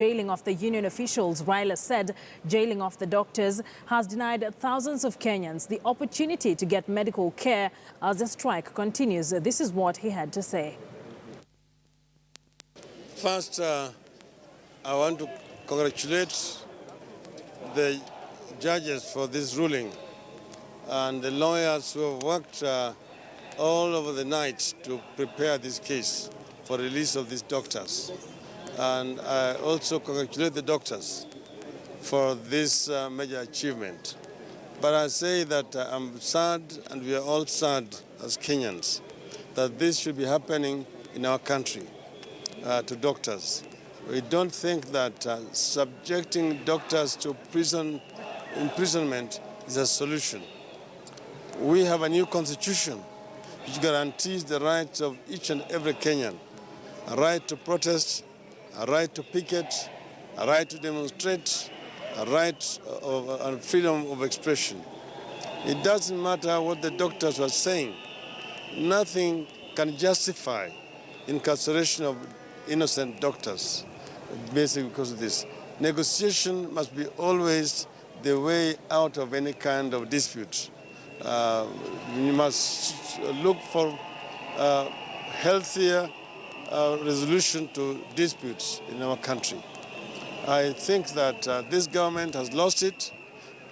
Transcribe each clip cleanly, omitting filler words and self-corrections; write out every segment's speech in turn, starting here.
Jailing of the union officials, Raila said jailing of the doctors has denied thousands of Kenyans the opportunity to get medical care as the strike continues. This is what he had to say. First, I want to congratulate the judges for this ruling and the lawyers who have worked all over the night to prepare this case for release of these doctors. And I also congratulate the doctors for this major achievement. But I say that I'm sad, and we are all sad as Kenyans, that this should be happening in our country to doctors. We don't think that subjecting doctors to imprisonment is a solution. We have a new constitution which guarantees the rights of each and every Kenyan, a right to protest, a right to picket, a right to demonstrate, a right and freedom of expression. It doesn't matter what the doctors were saying. Nothing can justify incarceration of innocent doctors, basically because of this. Negotiation must be always the way out of any kind of dispute. We must look for healthier resolution to disputes in our country. I think that this government has lost it.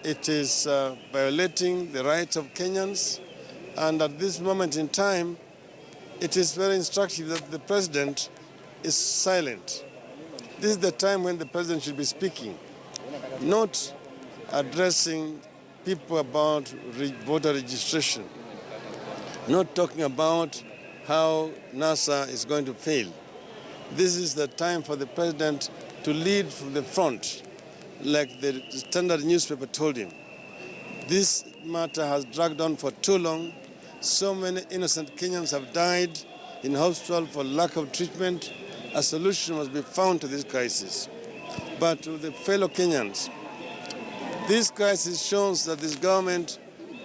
It is violating the rights of Kenyans, and at this moment in time, it is very instructive that the president is silent. This is the time when the president should be speaking, not addressing people about voter registration, not talking about how NASA is going to fail. This is the time for the president to lead from the front, like the Standard newspaper told him. This matter has dragged on for too long. So many innocent Kenyans have died in hospital for lack of treatment. A solution must be found to this crisis. But to the fellow Kenyans, this crisis shows that this government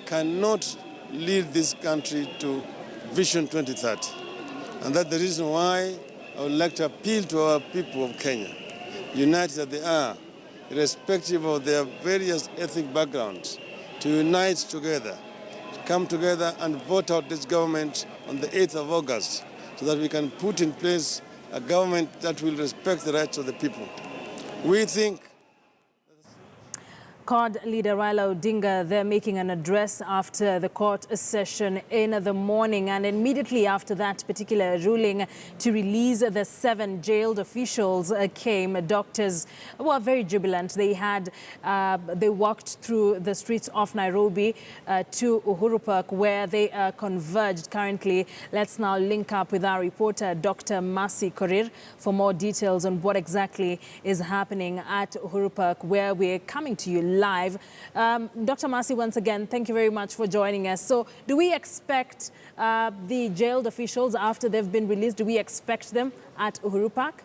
cannot lead this country to Vision 2030. And that's the reason why I would like to appeal to our people of Kenya, united as they are, irrespective of their various ethnic backgrounds, to unite together, to come together and vote out this government on the 8th of August so that we can put in place a government that will respect the rights of the people. We think CORD leader Raila Odinga, they're making an address after the court session in the morning, and immediately after that particular ruling to release the 7 jailed officials came. Doctors were very jubilant. They walked through the streets of Nairobi to Uhuru Park, where they converged currently. Let's now link up with our reporter, Dr. Mercy Korir, for more details on what exactly is happening at Uhuru Park, where we're coming to you live. Dr. Mercy, once again, thank you very much for joining us. So do we expect the jailed officials, after they've been released, do we expect them at Uhuru Park?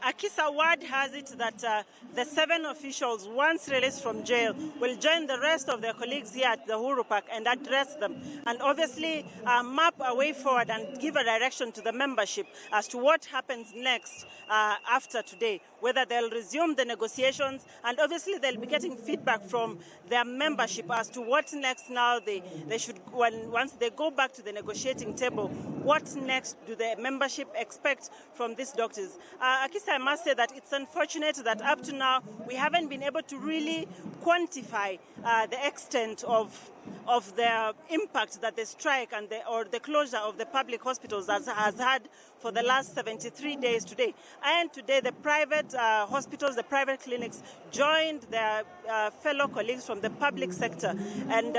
Akisa, word has it that the 7 officials, once released from jail, will join the rest of their colleagues here at the Uhuru Park and address them, and obviously map a way forward and give a direction to the membership as to what happens next after today, whether they'll resume the negotiations, and obviously they'll be getting feedback from their membership as to what next now they should, once they go back to the negotiating table, what next do the membership expect from these doctors. Akisa, I must say that it's unfortunate that up to now we haven't been able to really quantify the extent of the impact that the strike and the closure of the public hospitals has had for the last 73 days today. And today the private hospitals, the private clinics joined their fellow colleagues from the public sector, and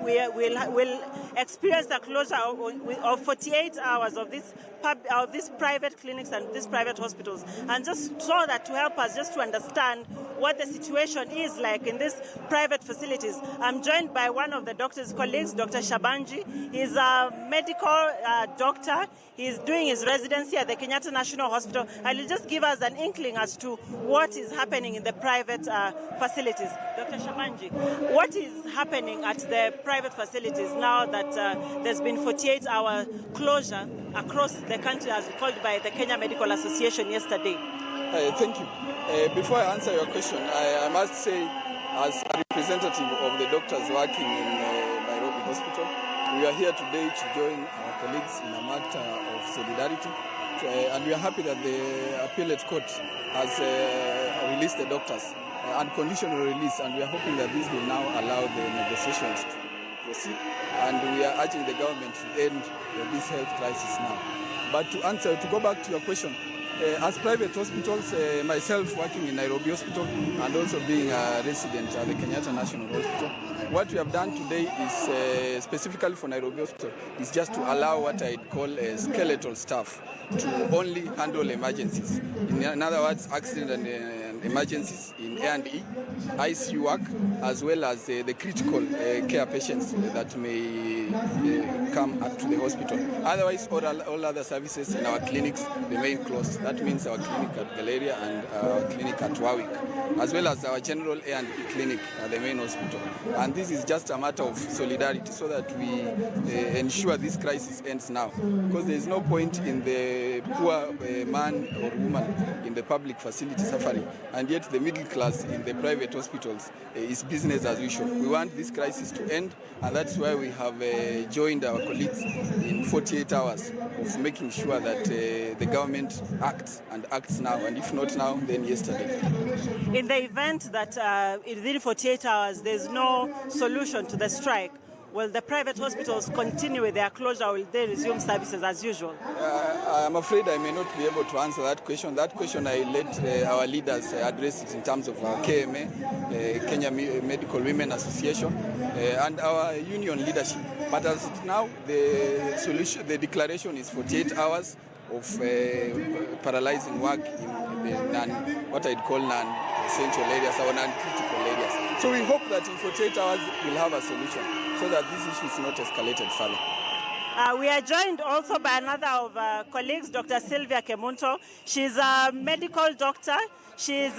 we'll experience the closure of 48 hours of these private clinics and these private hospitals. And just so that to help us just to understand what the situation is like in these private facilities. I'm joined by one of the doctor's colleagues, Dr. Shabanji. He's a medical doctor. He's doing his residency at the Kenyatta National Hospital. And he'll just give us an inkling as to what is happening in the private facilities. Dr. Shabanji, what is happening at the private facilities now that there's been 48-hour closure across the country as called by the Kenya Medical Association yesterday? Thank you. Before I answer your question, I must say, as a representative of the doctors working in Nairobi Hospital, we are here today to join our colleagues in a matter of solidarity. And we are happy that the appellate court has released the doctors, unconditional release, and we are hoping that this will now allow the negotiations to proceed. And we are urging the government to end this health crisis now. But to go back to your question, as private hospitals, myself working in Nairobi Hospital and also being a resident at the Kenyatta National Hospital, what we have done today is, specifically for Nairobi Hospital, is just to allow what I'd call skeletal staff to only handle emergencies. In other words, accident and emergencies in A&E, ICU work, as well as the critical care patients that may come up to the hospital. Otherwise, all other services in our clinics remain closed. That means our clinic at Galeria and our clinic at Warwick, as well as our general A&E clinic at the main hospital. And this is just a matter of solidarity so that we ensure this crisis ends now. Because there is no point in the poor man or woman in the public facility suffering, and yet the middle class in the private hospitals is business as usual. We want this crisis to end, and that's why we have joined our colleagues in 48 hours of making sure that the government acts now, and if not now, then yesterday. In the event that within 48 hours there's no solution to the strike, will the private hospitals continue with their closure, or will they resume services as usual? I'm afraid I may not be able to answer that question. That question I let our leaders address it in terms of our KMA, Kenya Medical Women Association, and our union leadership. But as of now, the declaration is 48 hours of paralyzing work in what I'd call non-essential areas or non-critical areas. So we hope that in 48 hours we'll have a solution so that this issue is not escalated further. We are joined also by another of our colleagues, Dr. Sylvia Kemunto. She's a medical doctor. She's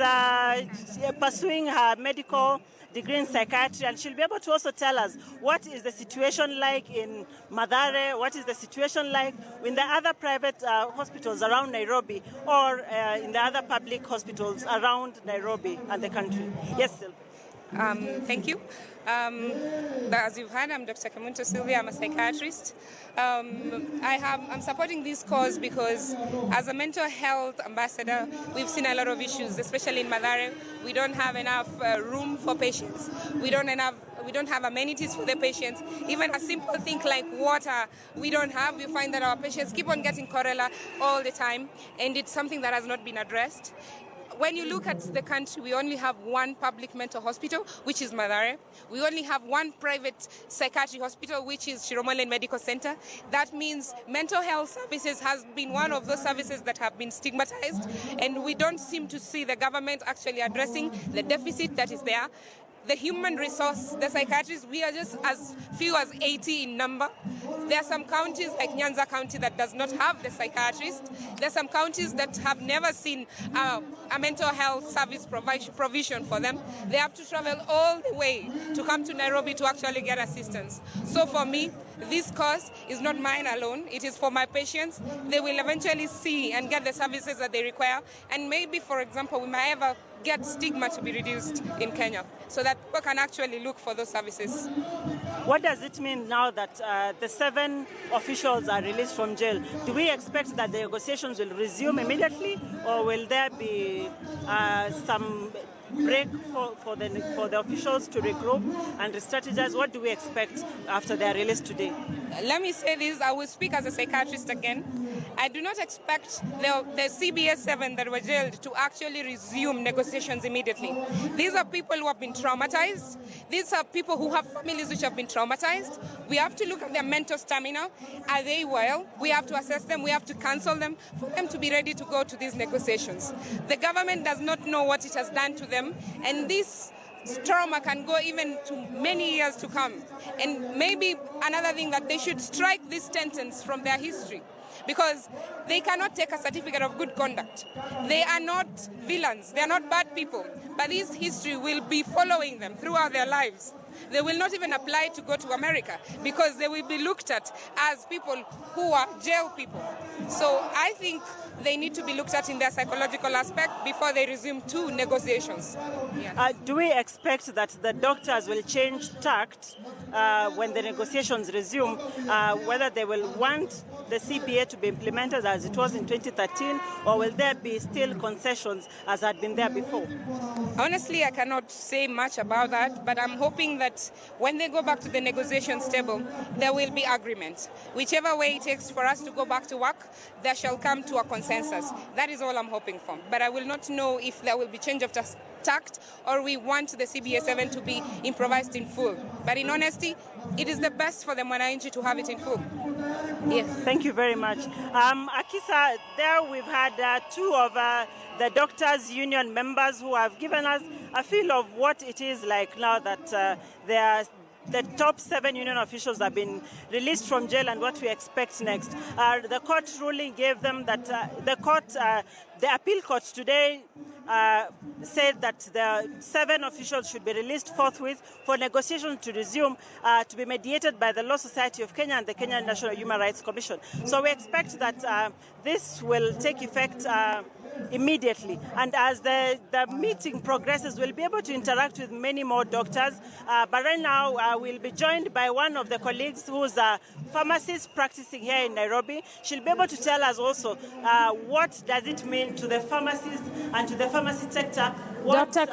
pursuing her medical degree in psychiatry, and she'll be able to also tell us what is the situation like in Mathare, what is the situation like in the other private hospitals around Nairobi, or in the other public hospitals around Nairobi and the country. Yes, Sylvia. Thank you. As you've heard, I'm Dr. Kemunto Sylvia. I'm a psychiatrist. I'm supporting this cause because as a mental health ambassador, we've seen a lot of issues, especially in Mathare. We don't have enough room for patients. We don't have amenities for the patients. Even a simple thing like water, we don't have. We find that our patients keep on getting cholera all the time, and it's something that has not been addressed. When you look at the country, we only have one public mental hospital, which is Mathare. We only have one private psychiatry hospital, which is Shiromole Medical Center. That means mental health services has been one of those services that have been stigmatized, and we don't seem to see the government actually addressing the deficit that is there. The human resource, the psychiatrists, we are just as few as 80 in number. There are some counties like Nyanza County that does not have the psychiatrist. There are some counties that have never seen a mental health service provision for them. They have to travel all the way to come to Nairobi to actually get assistance. So for me, this cause is not mine alone. It is for my patients. They will eventually see and get the services that they require. And maybe, for example, we might ever get stigma to be reduced in Kenya so that people can actually look for those services. What does it mean now that the 7 officials are released from jail? Do we expect that the negotiations will resume immediately, or will there be some break for the officials to regroup and re-strategize? What do we expect after they are released today? let me say this, I will speak as a psychiatrist again. I do not expect the CBS 7 that were jailed to actually resume negotiations immediately. These are people who have been traumatized. These are people who have families which have been traumatized. We have to look at their mental stamina. Are they well? We have to assess them. We have to counsel them for them to be ready to go to these negotiations. The government does not know what it has done to them, and this trauma can go even to many years to come. And maybe another thing, that they should strike this sentence from their history, because they cannot take a certificate of good conduct. They are not villains, they are not bad people, but this history will be following them throughout their lives. They will not even apply to go to America because they will be looked at as people who are jail people. So I think they need to be looked at in their psychological aspect before they resume to negotiations. Yeah. Do we expect that the doctors will change tact when the negotiations resume, whether they will want the CBA to be implemented as it was in 2013, or will there be still concessions as had been there before? Honestly, I cannot say much about that, but I'm hoping that when they go back to the negotiations table, there will be agreement. Whichever way it takes for us to go back to work, there shall come to a consensus. That is all I'm hoping for. But I will not know if there will be change of tact or we want the CBA 7 to be improvised in full. But in honesty, it is the best for the Mwananchi to have it in full. Yes. Thank you very much. Akisa, there we've had two of the doctors' union members who have given us a feel of what it is like now that the top 7 union officials have been released from jail and what we expect next. The court ruling gave them that the appeal court today said that the 7 officials should be released forthwith for negotiations to resume, to be mediated by the Law Society of Kenya and the Kenyan National Human Rights Commission. So we expect that this will take effect immediately, and as the meeting progresses, we'll be able to interact with many more doctors. But right now, we'll be joined by one of the colleagues who's a pharmacist practicing here in Nairobi. She'll be able to tell us also what does it mean to the pharmacists and to the pharmacy sector. Dr.